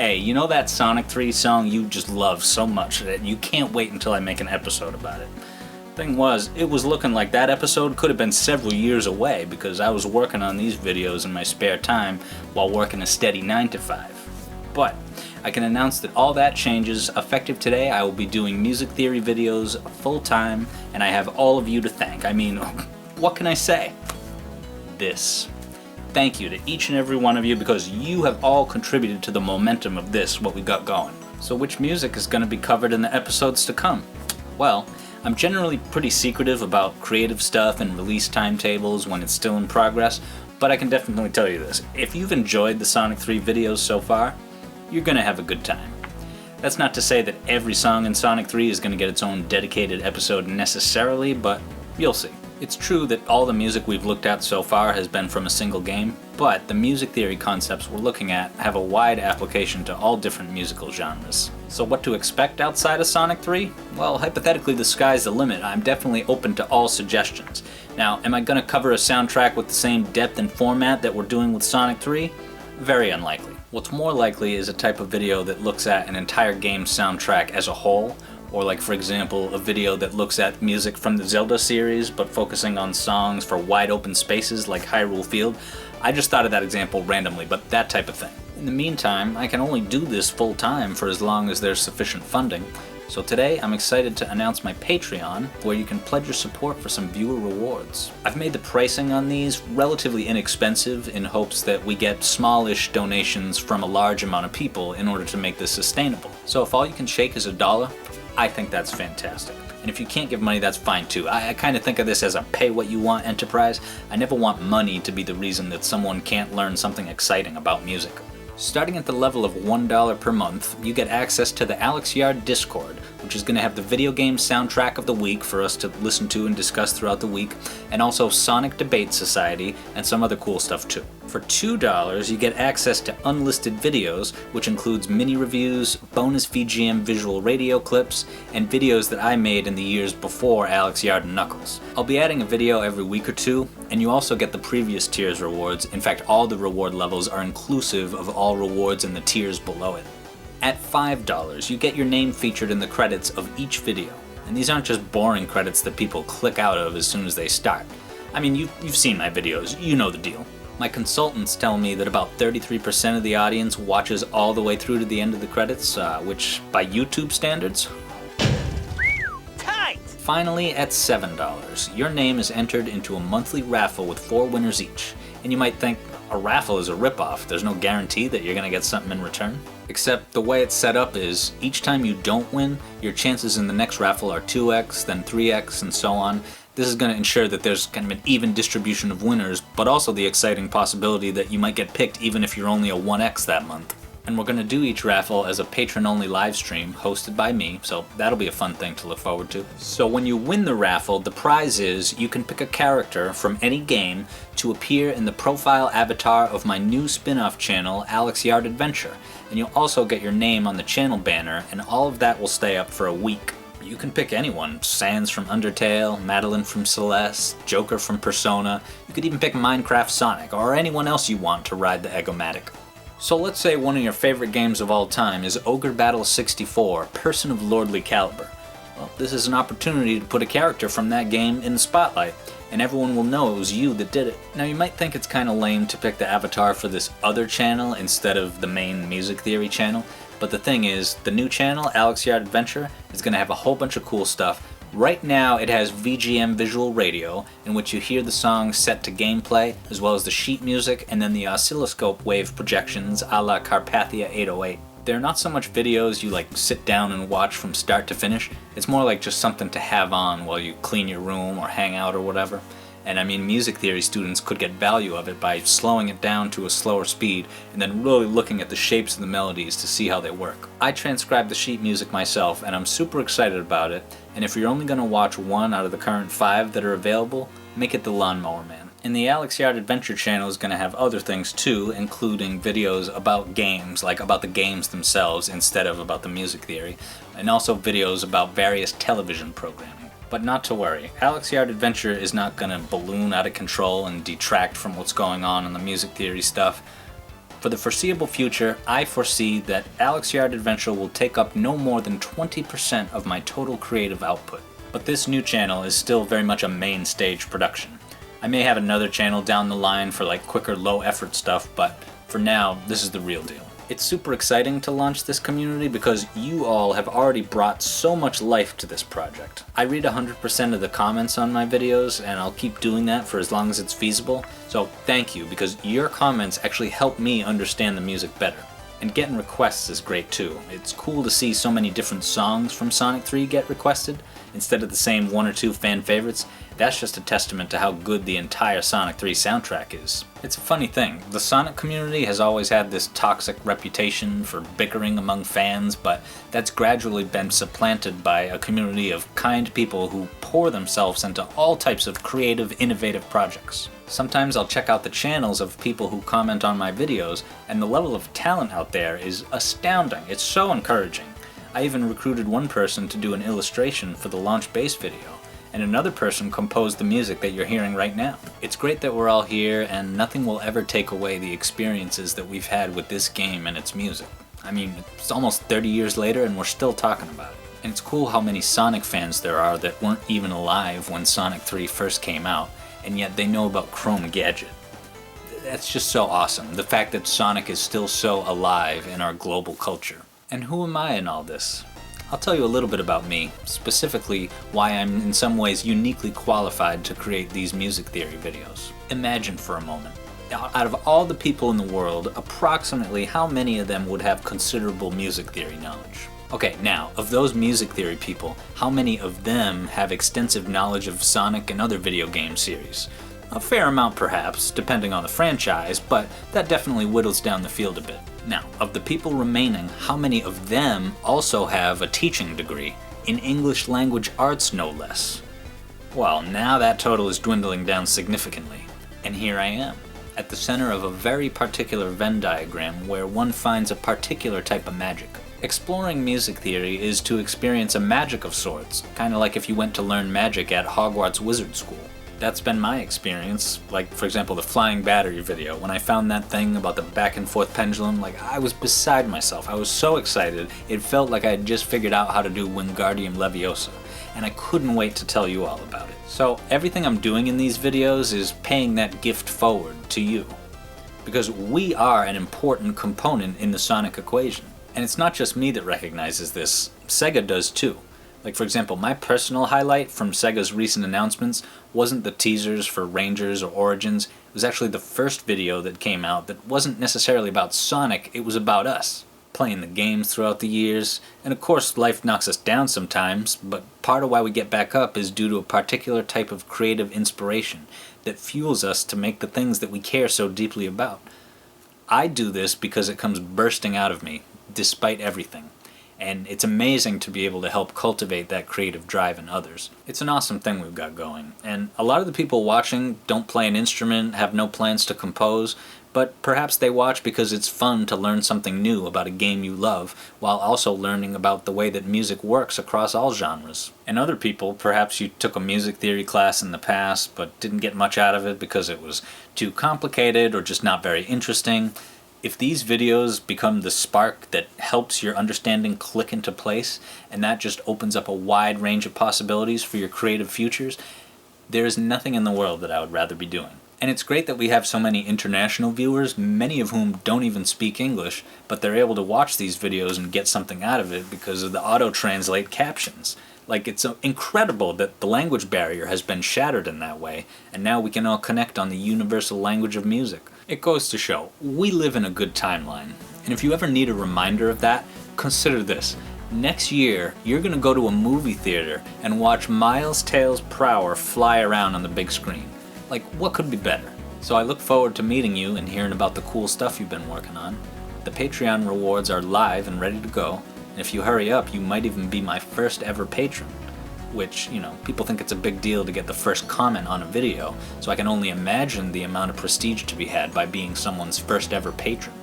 Hey, you know that Sonic 3 song you just love so much that you can't wait until I make an episode about it? Thing was, it was looking like that episode could have been several years away because I was working on these videos in my spare time while working a steady 9 to 5. But I can announce that all that changes. Effective today, I will be doing music theory videos full time, and I have all of you to thank. I mean, what can I say? This. Thank you to each and every one of you because you have all contributed to the momentum of this, what we got going. So which music is going to be covered in the episodes to come? Well, I'm generally pretty secretive about creative stuff and release timetables when it's still in progress, but I can definitely tell you this. If you've enjoyed the Sonic 3 videos so far, you're going to have a good time. That's not to say that every song in Sonic 3 is going to get its own dedicated episode necessarily, but you'll see. It's true that all the music we've looked at so far has been from a single game, but the music theory concepts we're looking at have a wide application to all different musical genres. So what to expect outside of Sonic 3? Well, hypothetically the sky's the limit. I'm definitely open to all suggestions. Now, am I going to cover a soundtrack with the same depth and format that we're doing with Sonic 3? Very unlikely. What's more likely is a type of video that looks at an entire game's soundtrack as a whole, or like for example a video that looks at music from the Zelda series but focusing on songs for wide open spaces like Hyrule Field. I just thought of that example randomly, but that type of thing. In the meantime, I can only do this full time for as long as there's sufficient funding. So today I'm excited to announce my Patreon, where you can pledge your support for some viewer rewards. I've made the pricing on these relatively inexpensive in hopes that we get smallish donations from a large amount of people in order to make this sustainable. So if all you can shake is $1, I think that's fantastic. And if you can't give money, that's fine too. I kind of think of this as a pay-what-you-want enterprise. I never want money to be the reason that someone can't learn something exciting about music. Starting at the level of $1 per month, you get access to the Alex Yard Discord, which is going to have the video game soundtrack of the week for us to listen to and discuss throughout the week, and also Sonic Debate Society, and some other cool stuff too. For $2, you get access to unlisted videos, which includes mini-reviews, bonus VGM visual radio clips, and videos that I made in the years before Alex Yard and Knuckles. I'll be adding a video every week or two, and you also get the previous tiers rewards. In fact, all the reward levels are inclusive of all rewards in the tiers below it. At $5, you get your name featured in the credits of each video. And these aren't just boring credits that people click out of as soon as they start. I mean, you've seen my videos, you know the deal. My consultants tell me that about 33% of the audience watches all the way through to the end of the credits, which, by YouTube standards... Tight! Finally, at $7, your name is entered into a monthly raffle with 4 winners each. And you might think, a raffle is a ripoff, there's no guarantee that you're gonna get something in return. Except the way it's set up is, each time you don't win, your chances in the next raffle are 2x, then 3x, and so on. This is going to ensure that there's kind of an even distribution of winners, but also the exciting possibility that you might get picked even if you're only a 1x that month. And we're going to do each raffle as a patron-only live stream hosted by me, so that'll be a fun thing to look forward to. So when you win the raffle, the prize is you can pick a character from any game to appear in the profile avatar of my new spin-off channel, Alex Yard Adventure. And you'll also get your name on the channel banner, and all of that will stay up for a week. You can pick anyone, Sans from Undertale, Madeline from Celeste, Joker from Persona. You could even pick Minecraft Sonic, or anyone else you want to ride the Eggomatic. So let's say one of your favorite games of all time is Ogre Battle 64, Person of Lordly Caliber. Well, this is an opportunity to put a character from that game in the spotlight, and everyone will know it was you that did it. Now you might think it's kinda lame to pick the avatar for this other channel instead of the main music theory channel, but the thing is, the new channel, Alex Yard Adventure, is going to have a whole bunch of cool stuff. Right now it has VGM visual radio, in which you hear the songs set to gameplay, as well as the sheet music, and then the oscilloscope wave projections a la Carpathia 808. They're not so much videos you like sit down and watch from start to finish, it's more like just something to have on while you clean your room or hang out or whatever. And I mean, music theory students could get value of it by slowing it down to a slower speed and then really looking at the shapes of the melodies to see how they work. I transcribed the sheet music myself and I'm super excited about it, and if you're only going to watch one out of the current 5 that are available, make it the Lawnmower Man. And the Alex Yard Adventure channel is going to have other things too, including videos about games, like about the games themselves instead of about the music theory, and also videos about various television programming. But not to worry, Alex Yard Adventure is not going to balloon out of control and detract from what's going on in the music theory stuff. For the foreseeable future, I foresee that Alex Yard Adventure will take up no more than 20% of my total creative output. But this new channel is still very much a main stage production. I may have another channel down the line for like quicker, low effort stuff, but for now, this is the real deal. It's super exciting to launch this community because you all have already brought so much life to this project. I read 100% of the comments on my videos, and I'll keep doing that for as long as it's feasible. So thank you, because your comments actually help me understand the music better. And getting requests is great too. It's cool to see so many different songs from Sonic 3 get requested, instead of the same one or two fan favorites. That's just a testament to how good the entire Sonic 3 soundtrack is. It's a funny thing, the Sonic community has always had this toxic reputation for bickering among fans, but that's gradually been supplanted by a community of kind people who pour themselves into all types of creative, innovative projects. Sometimes I'll check out the channels of people who comment on my videos, and the level of talent out there is astounding. It's so encouraging. I even recruited one person to do an illustration for the launch base video, and another person composed the music that you're hearing right now. It's great that we're all here, and nothing will ever take away the experiences that we've had with this game and its music. I mean, it's almost 30 years later and we're still talking about it. And it's cool how many Sonic fans there are that weren't even alive when Sonic 3 first came out, and yet they know about Chrome Gadget. That's just so awesome, the fact that Sonic is still so alive in our global culture. And who am I in all this? I'll tell you a little bit about me, specifically why I'm in some ways uniquely qualified to create these music theory videos. Imagine for a moment, out of all the people in the world, approximately how many of them would have considerable music theory knowledge? Okay, now, of those music theory people, how many of them have extensive knowledge of Sonic and other video game series? A fair amount perhaps, depending on the franchise, but that definitely whittles down the field a bit. Now, of the people remaining, how many of them also have a teaching degree, in English language arts no less? Well, now that total is dwindling down significantly. And here I am, at the center of a very particular Venn diagram where one finds a particular type of magic. Exploring music theory is to experience a magic of sorts, kind of like if you went to learn magic at Hogwarts Wizard School. That's been my experience, like for example the flying battery video. When I found that thing about the back and forth pendulum, like I was beside myself. I was so excited, it felt like I had just figured out how to do Wingardium Leviosa, and I couldn't wait to tell you all about it. So everything I'm doing in these videos is paying that gift forward to you, because we are an important component in the Sonic equation. And it's not just me that recognizes this, Sega does too. Like for example, my personal highlight from Sega's recent announcements wasn't the teasers for Rangers or Origins. It was actually the first video that came out that wasn't necessarily about Sonic, it was about us. Playing the games throughout the years, and of course life knocks us down sometimes, but part of why we get back up is due to a particular type of creative inspiration that fuels us to make the things that we care so deeply about. I do this because it comes bursting out of me, despite everything. And it's amazing to be able to help cultivate that creative drive in others. It's an awesome thing we've got going, and a lot of the people watching don't play an instrument, have no plans to compose, but perhaps they watch because it's fun to learn something new about a game you love, while also learning about the way that music works across all genres. And other people, perhaps you took a music theory class in the past, but didn't get much out of it because it was too complicated or just not very interesting. If these videos become the spark that helps your understanding click into place, and that just opens up a wide range of possibilities for your creative futures, there is nothing in the world that I would rather be doing. And it's great that we have so many international viewers, many of whom don't even speak English, but they're able to watch these videos and get something out of it because of the auto-translate captions. Like, it's incredible that the language barrier has been shattered in that way, and now we can all connect on the universal language of music. It goes to show, we live in a good timeline. And if you ever need a reminder of that, consider this. Next year, you're gonna go to a movie theater and watch Miles Tails Prower fly around on the big screen. Like, what could be better? So I look forward to meeting you and hearing about the cool stuff you've been working on. The Patreon rewards are live and ready to go. And if you hurry up, you might even be my first ever patron. Which, you know, people think it's a big deal to get the first comment on a video, so I can only imagine the amount of prestige to be had by being someone's first ever patron.